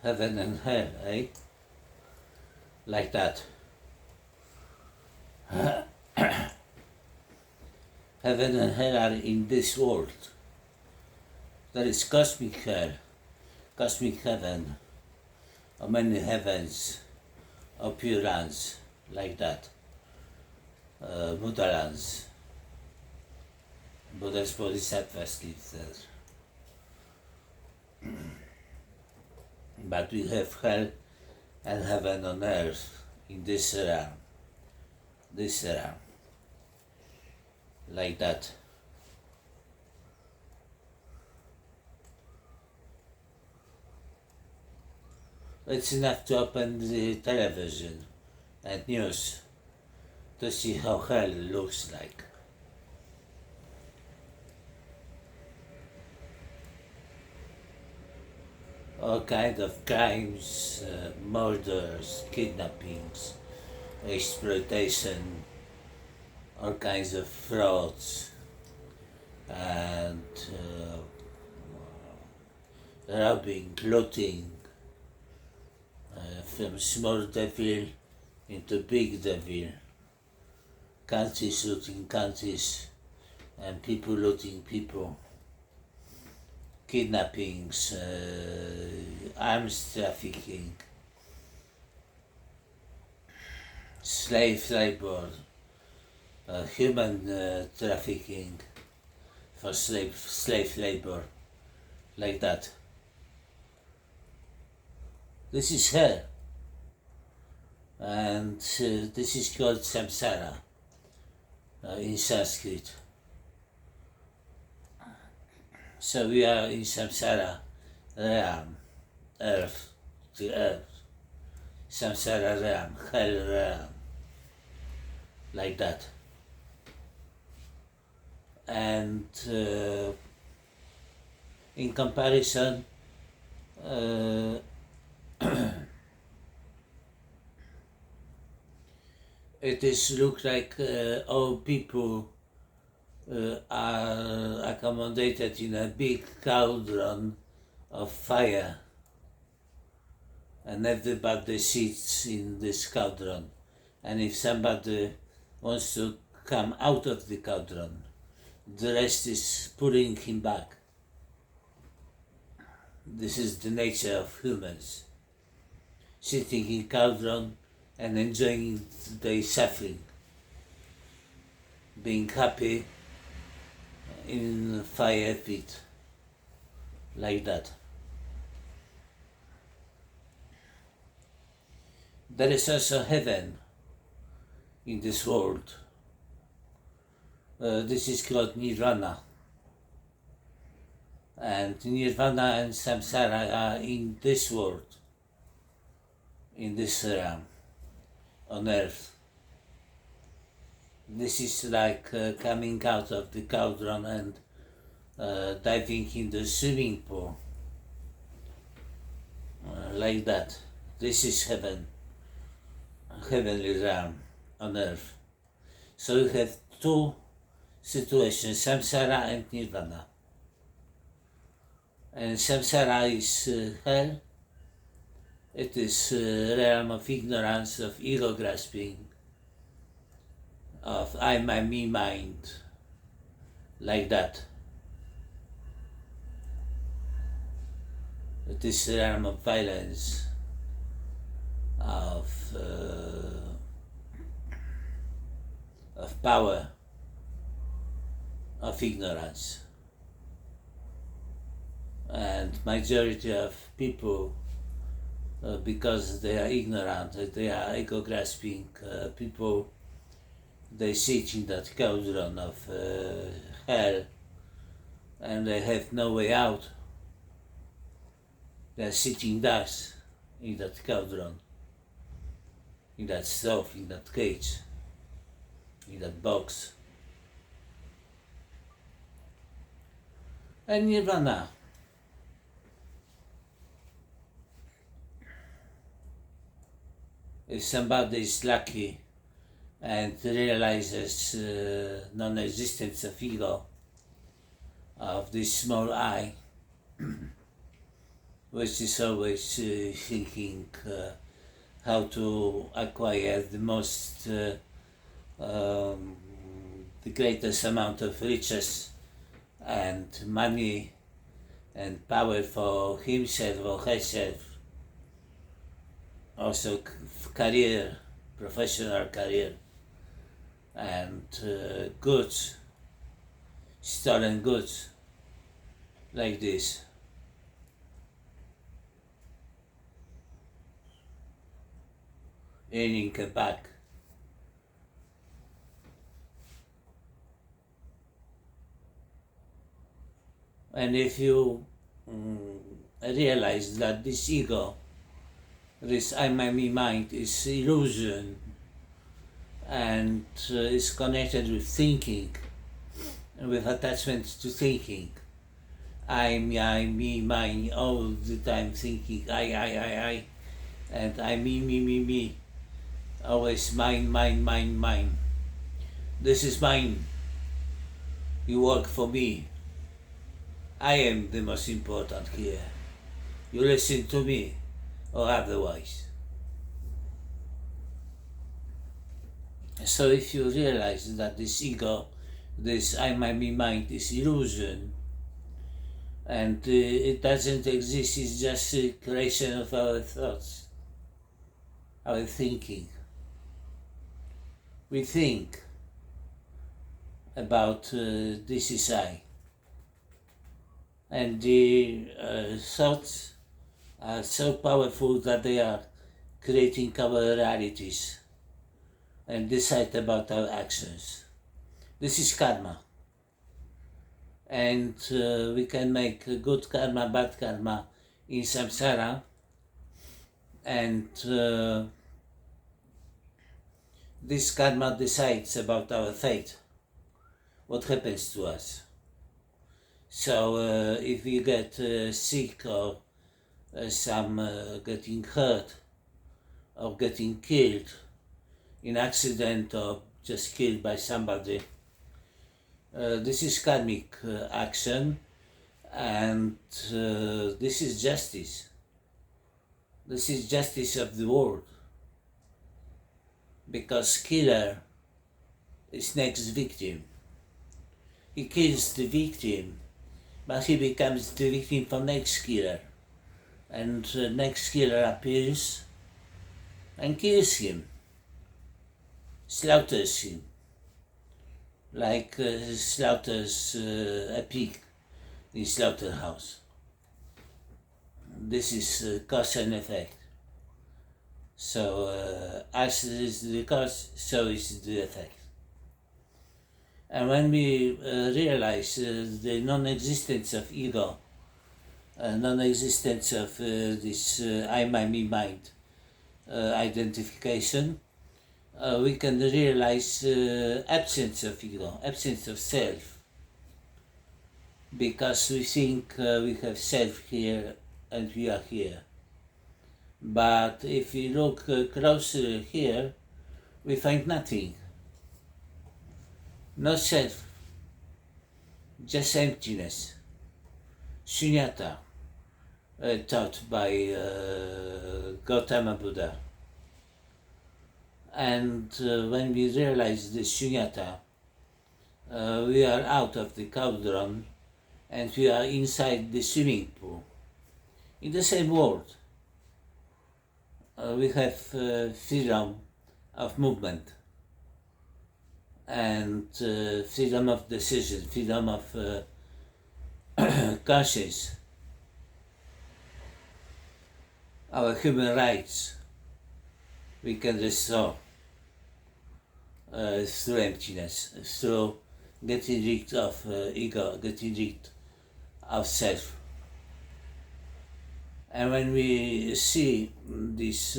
heaven and hell, eh? Like that. Heaven and hell are in this world. There is cosmic hell, cosmic heaven, or many heavens, or pure lands, like that. Buddha lands. Buddha's bodhisattvas live there. But we have hell and heaven on earth in this realm. This realm. Like that. It's enough to open the television and news to see how hell looks like. All kinds of crimes, murders, kidnappings, exploitation, all kinds of frauds, and robbing, looting, from small devil into big devil, countries looting countries, and people looting people, kidnappings, arms trafficking, slave labor, human trafficking for slave labor, like that. This is hell, and this is called samsara in Sanskrit. So we are in samsara realm, earth, the earth, samsara realm, hell realm, like that. And in comparison, it is look like all people are accommodated in a big cauldron of fire, and everybody sits in this cauldron, and if somebody wants to come out of the cauldron, the rest is pulling him back. This is the nature of humans, sitting in cauldron and enjoying their suffering, being happy in fire pit, like that. There is also heaven in this world. This is called nirvana. And nirvana and samsara are in this world, in this realm, on earth. This is like coming out of the cauldron and diving in the swimming pool, like that. This is heaven, heavenly realm on earth. So you have two situations, samsara and nirvana. And samsara is hell. It is a realm of ignorance, of ego grasping, of I, my, me mind, like that. It is a realm of violence, of power, of ignorance. And majority of people, because they are ignorant, they are ego-grasping people, they sit in that cauldron of hell, and they have no way out. They are sitting ducks in that cauldron, in that stove, in that cage, in that box. And nirvana. If somebody is lucky and realizes non-existence of ego, of this small I, which is always thinking how to acquire the greatest amount of riches and money and power for himself or herself, also career, professional career, and goods, stolen goods, like this. Earning back. And if you realize that this ego, this I, my, me mind is illusion and is connected with thinking, with attachment to thinking. I, me, mine, all the time thinking I, and I, me, always mine. This is mine. You work for me. I am the most important here. You listen to me or otherwise. So if you realize that this ego, this I, my, me, mind is illusion, and it doesn't exist, it's just a creation of our thoughts, our thinking. We think about this is I. And the thoughts are so powerful that they are creating our realities and decide about our actions. This is karma. And we can make good karma, bad karma in samsara, and this karma decides about our fate, what happens to us. So if we get sick or getting hurt or getting killed in accident or just killed by somebody, this is karmic action, and this is justice. This is justice of the world, because killer is next victim. He kills the victim, but he becomes the victim for next killer, and next killer appears and kills him, slaughters him, like slaughters a pig in slaughterhouse. This is cause and effect. So as is the cause, so is the effect. And when we realize the non-existence of ego, non-existence of this I, my, me, mind identification, we can realize absence of ego, absence of self, because we think we have self here and we are here. But if we look closer here, we find nothing. No self, just emptiness, shunyata, taught by Gautama Buddha. And when we realize this shunyata, we are out of the cauldron and we are inside the swimming pool, in the same world. We have freedom of movement and freedom of decision, freedom of conscience, our human rights we can restore through emptiness, through getting rid of ego, getting rid of self. And when we see this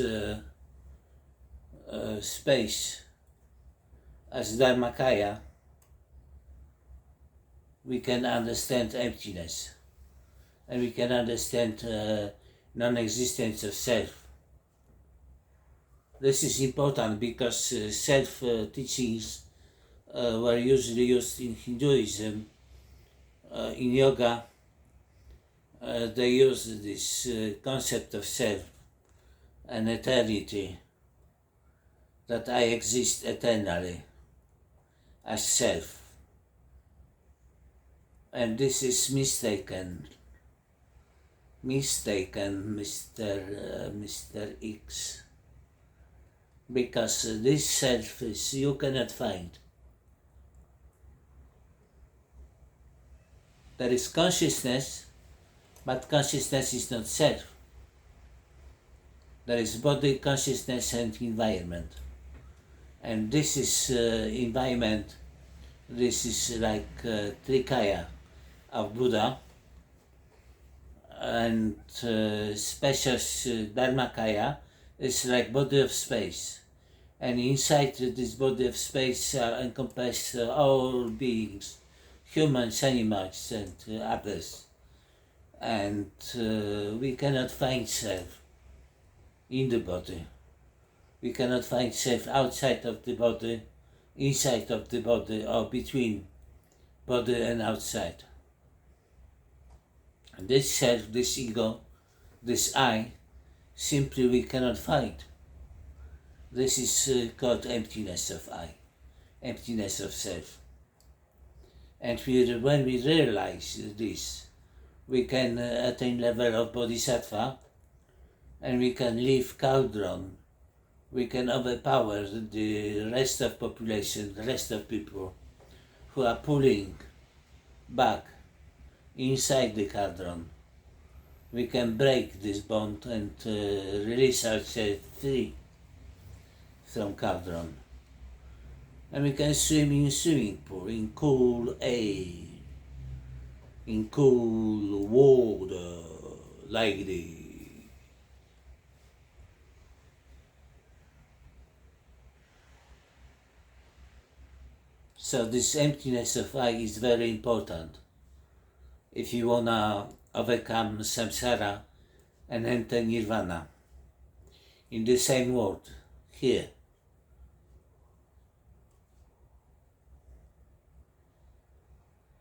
space as Dharmakaya, we can understand emptiness, and we can understand non-existence of self. This is important because self-teachings were usually used in Hinduism, in yoga, they use this concept of self and eternity, that I exist eternally as self. And this is mistaken, Mr. X, because this self is you cannot find. There is consciousness, but consciousness is not self. There is body, consciousness and environment. And this is environment, this is like Trikaya of Buddha, and Specious Dharmakaya is like body of space. And inside this body of space are encompassed all beings, humans, animals and others. And we cannot find self in the body. We cannot find self outside of the body, inside of the body, or between body and outside. And this self, this ego, this I, simply we cannot find. This is called emptiness of I, emptiness of self. And when we realize this, we can attain level of bodhisattva, and we can leave cauldron. We can overpower the rest of population, the rest of people who are pulling back inside the cauldron. We can break this bond and release ourselves free from cauldron. And we can swim in swimming pool, in cool air, in cool water, like this. So this emptiness of I is very important if you wanna overcome samsara and enter nirvana in the same world here.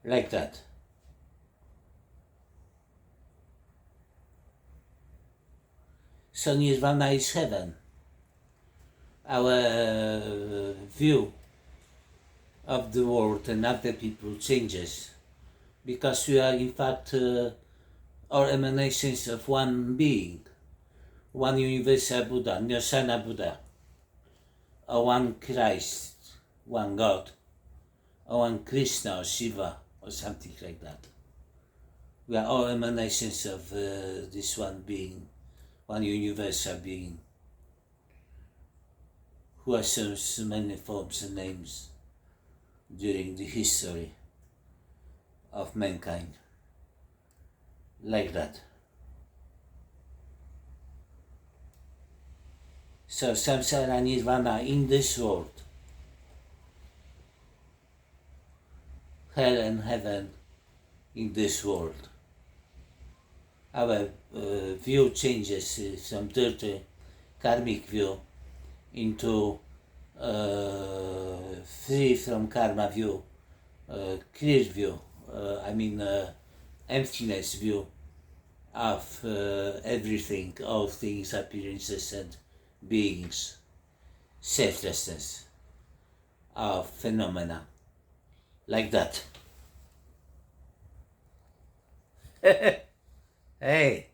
Like that. So nirvana is heaven. Our view of the world and of the people changes, because we are in fact all emanations of one being, one universal Buddha, Nirvana Buddha, or one Christ, one God, or one Krishna or Shiva or something like that. We are all emanations of this one being, one universal being, who assumes many forms and names during the history of mankind, like that. So samsara nirvana in this world, hell and heaven in this world. Our view changes from dirty karmic view into free from karma view, clear view, emptiness view of everything, all things, appearances and beings, selflessness of phenomena, like that. Hey.